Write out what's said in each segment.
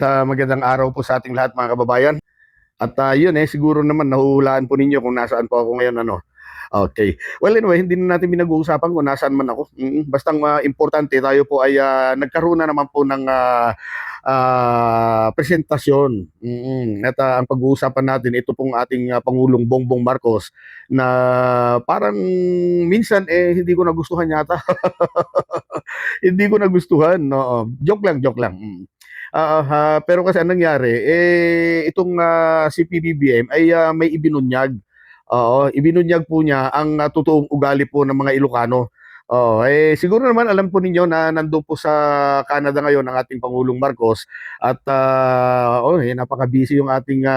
Magandang araw po sa ating lahat mga kababayan. At yun siguro naman nahuhulaan po ninyo kung nasaan po ako ngayon ano. Okay. Well, anyway, hindi na natin pinag-uusapan kung nasaan man ako. Bastang importante tayo po ay nagkaroon na naman po ng presentasyon. At ang pag-uusapan natin, ito pong ating Pangulong Bongbong Marcos na parang minsan hindi ko nagustuhan yata. Hindi ko nagustuhan, no. Joke lang, joke lang. Pero kasi anong nangyari, itong si PBBM ay may ibinunyag. Oo, ibinunyag po niya ang totoong ugali po ng mga Ilocano. Oo, siguro naman alam po ninyo na nandoon po sa Canada ngayon ang ating Pangulong Marcos at napaka-busy yung ating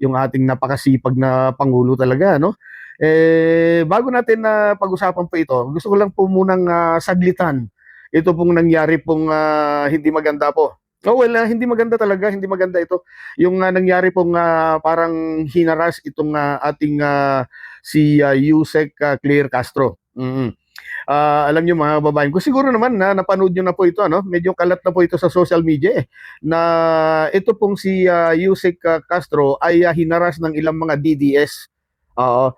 yung ating napakasipag na pangulo talaga, no? Bago natin na pag-usapan po ito, gusto ko lang po munang saglitan ito pong nangyari pong hindi maganda po. Oh, well, hindi maganda talaga, hindi maganda ito. Yung nangyari pong parang hinaras itong ating si Yusek Claire Castro. Alam niyo mga babaeng ko, siguro naman na napanood niyo na po ito, ano? Medyo kalat na po ito sa social media na ito pong si Yusek Castro ay hinaras ng ilang mga DDS. Oo.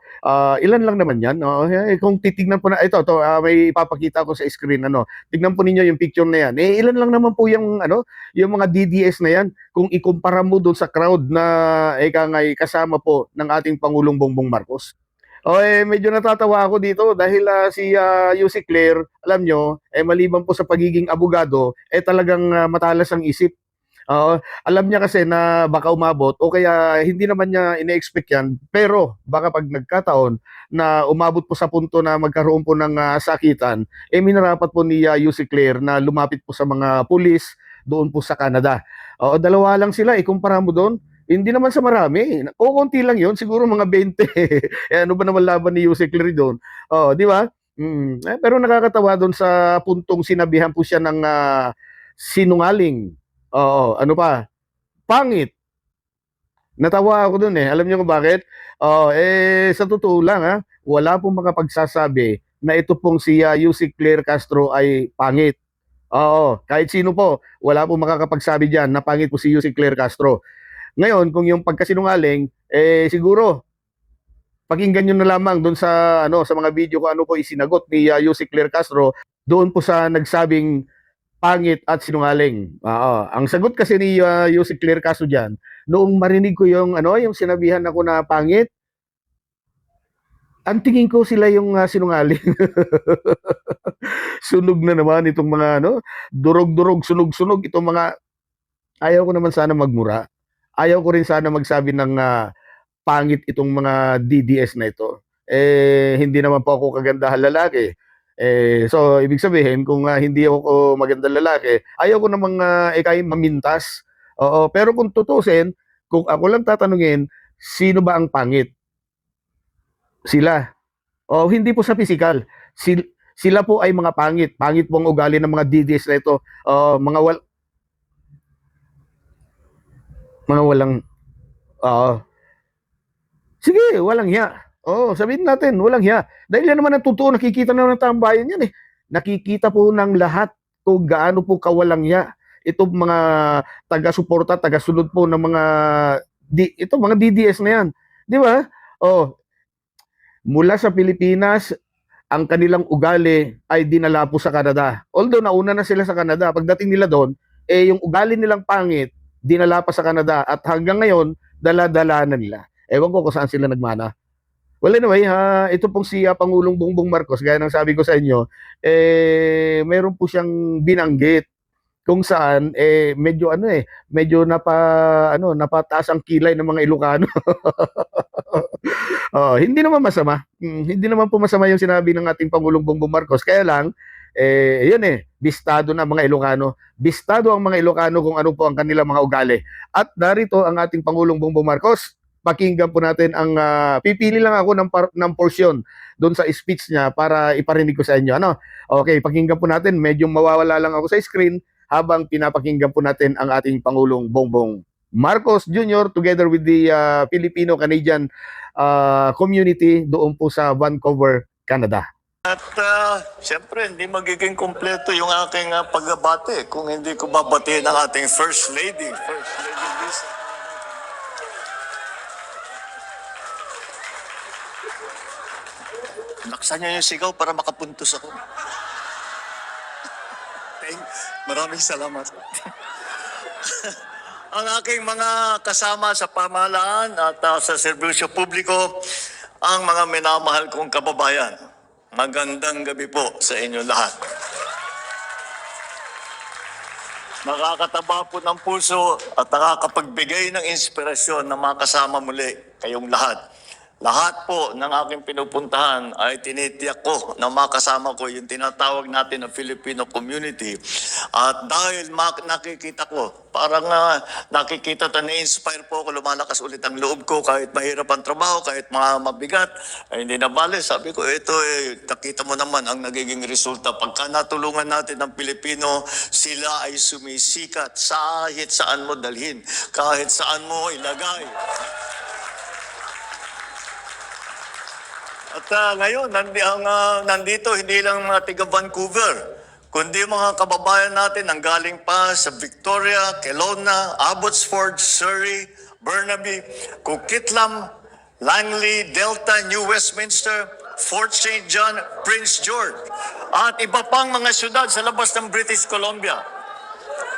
Ilan lang naman 'yan. Oo, kung titignan po na ito, may ipapakita ko sa screen ano. Tignan po ninyo yung picture na 'yan. Ilan lang naman po yung ano, yung mga DDS na 'yan kung ikumpara mo doon sa crowd na kasama po ng ating Pangulong Bongbong Marcos. Medyo natatawa ako dito dahil si Yusek Claire, alam nyo, maliban po sa pagiging abogado, talagang matalas ang isip. Oo, alam niya kasi na baka umabot o kaya hindi naman niya ine-expect yan, pero baka pag nagkataon na umabot po sa punto na magkaroon po ng sakitan, minarapat po ni Yusek Claire na lumapit po sa mga pulis doon po sa Canada. Oo, dalawa lang sila, ikumpara mo doon. Hindi naman sa marami. Kukunti lang yon, siguro mga 20. Ano ba naman laban ni Yusek Claire doon? Oh, di ba? Pero nakakatawa doon sa puntong sinabihan po siya ng sinungaling. Oo, ano pa? Pangit. Natawa ako dun Alam niyo kung bakit? Sa totoo lang wala pong makapagsasabi na ito pong si Yusek Claire Castro ay pangit. Oo, kahit sino po, wala pong makakapagsabi diyan na pangit po si Yusek Claire Castro. Ngayon, kung yung pagkasinungaling, siguro pakinggan niyo na lamang doon sa sa mga video ko ano po isinagot ni Yusek Claire Castro doon po sa nagsabing pangit at sinungaling. Oo. Ang sagot kasi ni Yusek Claire Castro diyan, noong marinig ko yung yung sinabihan ako na pangit, ang tingin ko sila yung sinungaling. Sunog na naman itong mga durog-durog, sunog-sunog itong mga ayaw ko naman sana magmura. Ayaw ko rin sana magsabi ng pangit itong mga DDS na ito. Hindi naman po ako kagandahan lalaki. So, ibig sabihin, kung hindi ako magandang lalaki, ayaw ko namang mamintas. Oo, pero kung tutusin, kung ako lang tatanungin, sino ba ang pangit? Sila. O, hindi po sa physical. Sila po ay mga pangit. Pangit po ang ugali ng mga DDS na ito. Mga walang, sige, walang hiya. Sabihin natin, walang hiya. Dahil yan naman ang totoo, nakikita na ng tambayan yan Nakikita po ng lahat kung gaano po kawalang hiya. Itong mga taga-suporta, taga-sunod po ng mga mga DDS na yan. Di ba? Mula sa Pilipinas, ang kanilang ugali ay dinala po sa Canada. Although nauna na sila sa Canada, pagdating nila doon, yung ugali nilang pangit, dinala pa sa Canada at hanggang ngayon, dala-dala na nila. Ewan ko kung saan sila nagmana. Well, anyway, ito pong si Pangulong Bongbong Marcos, gaya ng sabi ko sa inyo, mayroon po siyang binanggit kung saan medyo napataas ang kilay ng mga Ilocano. Hindi naman masama. Hindi naman po masama yung sinabi ng ating Pangulong Bongbong Marcos. Kaya lang bistado na mga Ilocano. Bistado ang mga Ilocano kung ano po ang kanilang mga ugali. At narito ang ating Pangulong Bongbong Marcos. Pakinggan po natin ang pipili lang ako ng portion doon sa speech niya para iparinig ko sa inyo. Okay, pakinggan po natin. Medyo mawawala lang ako sa screen habang pinapakinggan po natin ang ating Pangulong Bongbong Marcos Jr. together with the Filipino-Canadian community doon po sa Vancouver, Canada. At siyempre, hindi magiging kumpleto yung aking pagbabate kung hindi ko babatiin ang ating First Lady. First Lady Lisa. Laksan niyo yung sigaw para makapuntos ako. Maraming salamat. Ang aking mga kasama sa pamahalaan at sa serbisyo publiko, ang mga minamahal kong kababayan. Magandang gabi po sa inyo lahat. Nakakataba po ng puso at nakakapagbigay ng inspirasyon na makasama muli kayong lahat. Lahat po ng aking pinupuntahan ay tinitiyak ko na makasama ko yung tinatawag natin na Filipino community. At dahil nakikita ko, parang nakikita at na-inspire po ako, lumalakas ulit ang loob ko kahit mahirap ang trabaho, kahit mga mabigat, ay hindi na bale. Sabi ko, ito nakita mo naman ang nagiging resulta. Pagka natulungan natin ang Pilipino, sila ay sumisikat kahit saan mo dalhin, kahit saan mo ilagay. At ngayon, nandito hindi lang mga tiga Vancouver, kundi mga kababayan natin ang galing pa sa Victoria, Kelowna, Abbotsford, Surrey, Burnaby, Coquitlam, Langley, Delta, New Westminster, Fort St. John, Prince George, at iba pang mga syudad sa labas ng British Columbia.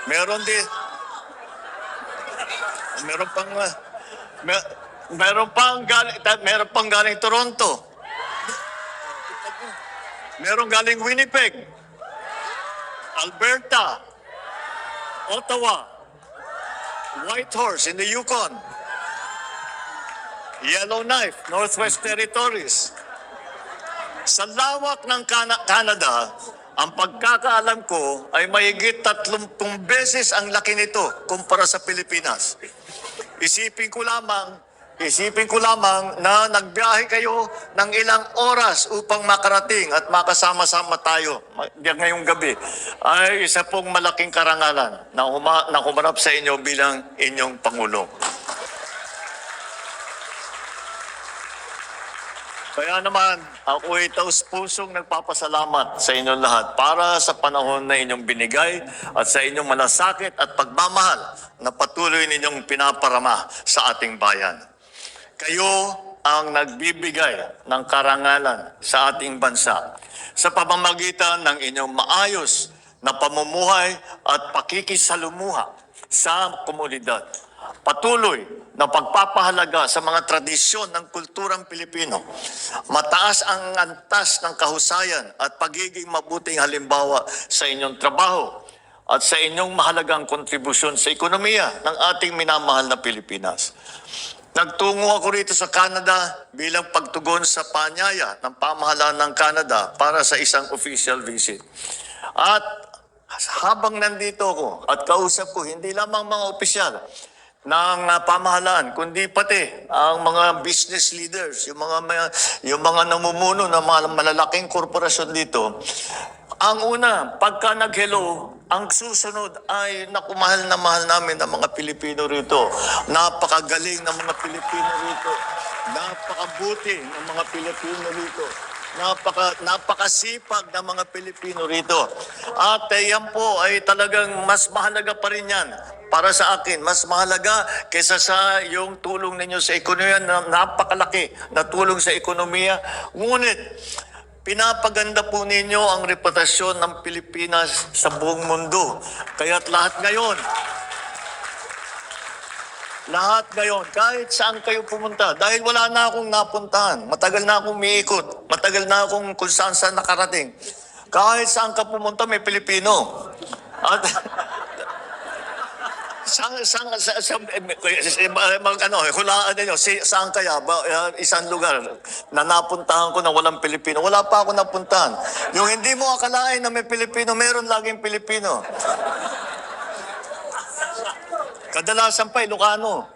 Meron din, meron pang galing Toronto. Meron galing Winnipeg, Alberta, Ottawa, Whitehorse in the Yukon, Yellowknife, Northwest Territories. Sa lawak ng Canada, ang pagkakaalam ko ay mahigit 30 beses ang laki nito kumpara sa Pilipinas. Isipin ko lamang na nagbiyahe kayo ng ilang oras upang makarating at makasama-sama tayo ngayong gabi ay isa pong malaking karangalan na humarap sa inyo bilang inyong Pangulo. Kaya naman, ako ay taus-pusong nagpapasalamat sa inyong lahat para sa panahon na inyong binigay at sa inyong malasakit at pagmamahal na patuloy ninyong pinaparama sa ating bayan. Kayo ang nagbibigay ng karangalan sa ating bansa sa pamamagitan ng inyong maayos na pamumuhay at pakikisalumuha sa komunidad. Patuloy na pagpapahalaga sa mga tradisyon ng kulturang Pilipino. Mataas ang antas ng kahusayan at pagiging mabuting halimbawa sa inyong trabaho at sa inyong mahalagang kontribusyon sa ekonomiya ng ating minamahal na Pilipinas. Nagtungo ako rito sa Canada bilang pagtugon sa paanyaya ng pamahalaan ng Canada para sa isang official visit. At habang nandito ako at kausap ko hindi lamang mga opisyal ng pamahalaan, kundi pati ang mga business leaders, yung mga namumuno ng mga malalaking korporasyon dito. Ang una, pagka nag-hello, ang susunod ay mahal na mahal namin ang mga Pilipino rito. Napakagaling ng mga Pilipino rito. Napakabuti ng mga Pilipino rito. Napakasipag ng mga Pilipino rito. At yan po ay talagang mas mahalaga pa rin yan para sa akin. Mas mahalaga kaysa sa yung tulong ninyo sa ekonomiya na napakalaki na tulong sa ekonomiya. Ngunit, pinapaganda po ninyo ang reputasyon ng Pilipinas sa buong mundo. Kaya't lahat ngayon, kahit saan kayo pumunta, dahil wala na akong napuntahan, matagal na akong umiikot, matagal na akong kung saan nakarating. Kahit saan ka pumunta, may Pilipino. At hulaan ninyo, saan kaya ba isang lugar na napuntahan ko na walang Pilipino? Wala pa ako napuntahan. Yung hindi mo akalain na may Pilipino, meron laging Pilipino. Kadalasan pa, Ilocano.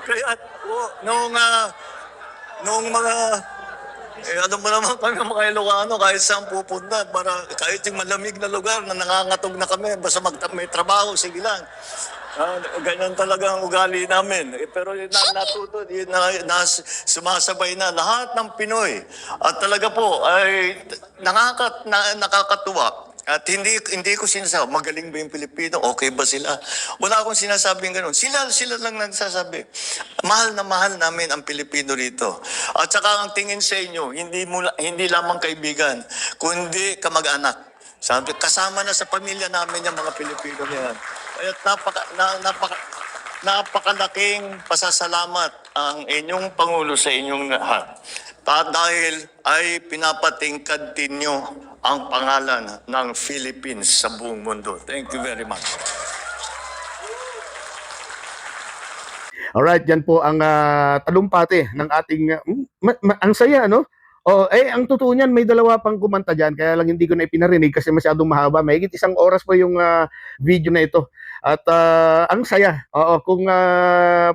Kaya, noong Ano mo naman kami mga Ilocano, kahit saan pupunta, para kahit yung malamig na lugar na nangangatog na kami, basta may trabaho, sige lang. Ganyan talaga ang ugali namin. Pero yun natuto, yun sumasabay na lahat ng Pinoy. At talaga po, ay nakakatuwa. At hindi ko sinasabi, magaling ba yung Pilipino? Okay ba sila? Wala akong sinasabing ganun. Sila lang nagsasabi. Mahal na mahal namin ang Pilipino rito. At saka ang tingin sa inyo, hindi lamang kaibigan, kundi kamag-anak. Sabi, kasama na sa pamilya namin yung mga Pilipino na yan. Kaya napakalaking pasasalamat ang inyong Pangulo sa inyong lahat. Dahil ay pinapatingkad ninyo ang pangalan ng Philippines sa buong mundo. Thank you very much. Alright, yan po ang talumpati ng ating ang saya, ano? Oh, ang totoo niyan, may dalawa pang kumanta diyan, kaya lang hindi ko na ipinarinig kasi masyadong mahaba. Mahigit 1 oras po yung video na ito. At ang saya. Oo, kung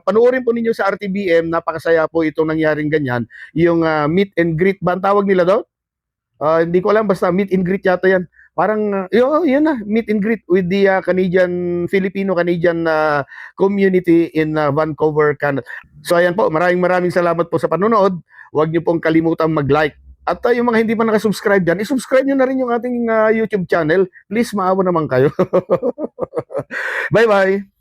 panoorin po ninyo sa RTBM, napakasaya po itong nangyaring ganyan. Yung meet and greet ba ang tawag nila doon? Hindi ko alam, basta meet and greet yata yan. Parang, yun na, meet and greet with the Filipino-Canadian community in Vancouver, Canada. So ayan po, maraming salamat po sa panonood. Huwag niyo pong kalimutang mag-like. At yung mga hindi pa nakasubscribe dyan, isubscribe nyo na rin yung ating YouTube channel. Please, maawa naman kayo. Bye-bye!